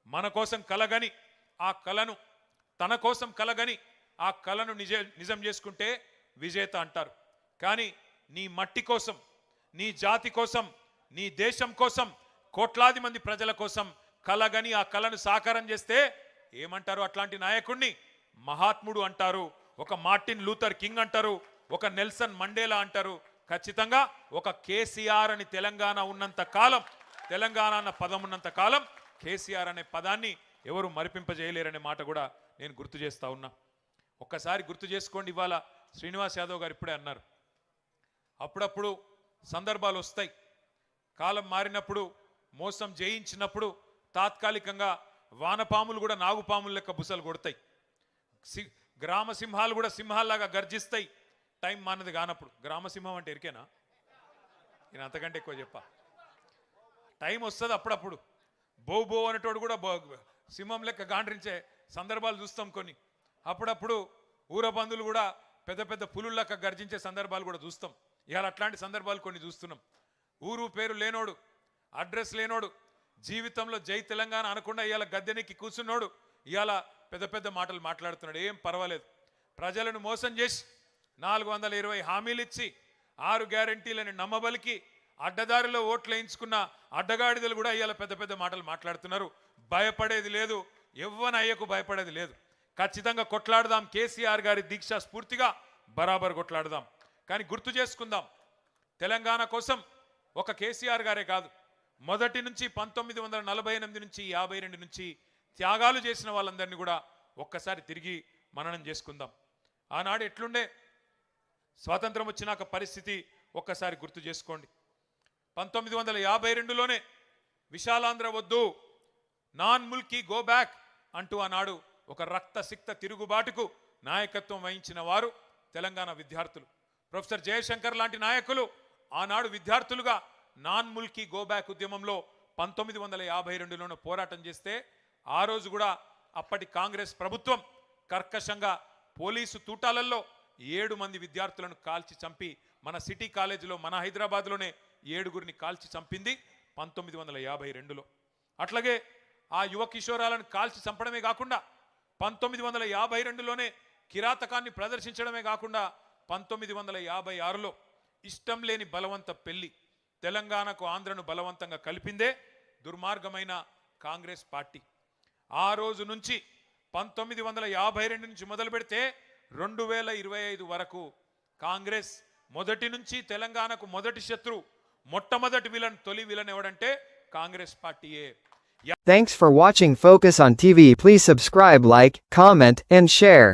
మన కోసం కలగని ఆ కలను తన కోసం కలగని ఆ కలను నిజం చేసుకుంటే విజేత అంటారు. కానీ నీ మట్టి కోసం, నీ జాతి కోసం, నీ దేశం కోసం, కోట్లాది మంది ప్రజల కోసం కలగని ఆ కలను సాకారం చేస్తే ఏమంటారు? అట్లాంటి నాయకుడిని మహాత్ముడు అంటారు, ఒక మార్టిన్ లూథర్ కింగ్ అంటారు, ఒక నెల్సన్ మండేలా అంటారు. ఖచ్చితంగా ఒక కేసీఆర్ అని తెలంగాణ ఉన్నంత కాలం, తెలంగాణ అన్న పదం ఉన్నంత కాలం కేసీఆర్ అనే పదాన్ని ఎవరు మరిపింపజేయలేరనే మాట కూడా నేను గుర్తు చేస్తా ఉన్నా. ఒక్కసారి గుర్తు చేసుకోండి. ఇవాళ శ్రీనివాస్ యాదవ్ గారు ఇప్పుడే అన్నారు, అప్పుడప్పుడు సందర్భాలు వస్తాయి, కాలం మారినప్పుడు, మోసం జయించినప్పుడు తాత్కాలికంగా వానపాములు కూడా నాగుపాములు లెక్క బుసలు కొడతాయి, గ్రామ సింహాలు కూడా సింహాల్లాగా గర్జిస్తాయి టైం మానది కానప్పుడు. గ్రామసింహం అంటే ఎరికేనా? నేను అంతకంటే ఎక్కువ చెప్పా. టైం వస్తుంది అప్పుడప్పుడు, బో బో అనేటోడు కూడా సింహం లెక్క గాండ్రించే సందర్భాలు చూస్తాం కొన్ని. అప్పుడప్పుడు ఊరబందులు కూడా పెద్ద పెద్ద పులులెక్క గర్జించే సందర్భాలు కూడా చూస్తాం. ఇవాళ అట్లాంటి సందర్భాలు కొన్ని చూస్తున్నాం. ఊరు పేరు లేనోడు, అడ్రస్ లేనోడు, జీవితంలో జై తెలంగాణ అనకుండా ఇవాళ గద్దెనెక్కి కూర్చున్నోడు ఇవాళ పెద్ద పెద్ద మాటలు మాట్లాడుతున్నాడు. ఏం పర్వాలేదు, ప్రజలను మోసం చేసి 420 హామీలు ఇచ్చి 6 గ్యారంటీలని నమ్మబలికి అడ్డదారిలో ఓట్లు వేయించుకున్న అడ్డగాడిదలు కూడా ఇవాళ పెద్ద పెద్ద మాటలు మాట్లాడుతున్నారు. భయపడేది లేదు, ఎవ్వనయ్యకు భయపడేది లేదు. ఖచ్చితంగా కొట్లాడదాం, కేసీఆర్ గారి దీక్ష స్ఫూర్తిగా బరాబర్ కొట్లాడదాం. కానీ గుర్తు చేసుకుందాం, తెలంగాణ కోసం ఒక కేసీఆర్ గారే కాదు, మొదటి నుంచి 1948 నుంచి 52 నుంచి త్యాగాలు చేసిన వాళ్ళందరినీ కూడా ఒక్కసారి తిరిగి మననం చేసుకుందాం. ఆనాడు ఎట్లుండే, స్వాతంత్రం వచ్చినాక పరిస్థితి ఒక్కసారి గుర్తు చేసుకోండి. 1952లోనే విశాలాంధ్ర వద్దు, నాన్ ముల్కీ గో బ్యాక్ అంటూ ఆనాడు ఒక రక్తసిక్త తిరుగుబాటుకు నాయకత్వం వహించిన వారు తెలంగాణ విద్యార్థులు. ప్రొఫెసర్ జయశంకర్ లాంటి నాయకులు ఆనాడు విద్యార్థులుగా నాన్ ముల్కీ గో బ్యాక్ ఉద్యమంలో 1952లోనే పోరాటం చేస్తే, ఆ రోజు కూడా అప్పటి కాంగ్రెస్ ప్రభుత్వం కర్కశంగా పోలీసు తూటాలలో 7 మంది విద్యార్థులను కాల్చి చంపి, మన సిటీ కాలేజీలో మన హైదరాబాద్లోనే 7గురిని కాల్చి చంపింది 1952లో. అట్లాగే ఆ యువ కిషోరాలను కాల్చి చంపడమే కాకుండా 1952లోనే కిరాతకాన్ని ప్రదర్శించడమే కాకుండా 1956లో ఇష్టం లేని బలవంత పెళ్లి, తెలంగాణకు ఆంధ్రను బలవంతంగా కలిపిందే దుర్మార్గమైన కాంగ్రెస్ పార్టీ. ఆ రోజు నుంచి 1952 నుంచి మొదలు పెడితే 2025 వరకు కాంగ్రెస్ మొదటి నుంచి తెలంగాణకు మొదటి శత్రు, మొట్టమొదటి విలన్, తొలి విలన్ ఎవడంటే కాంగ్రెస్ పార్టీయే. Thanks for watching Focus on TV. Please subscribe, like, comment, and share.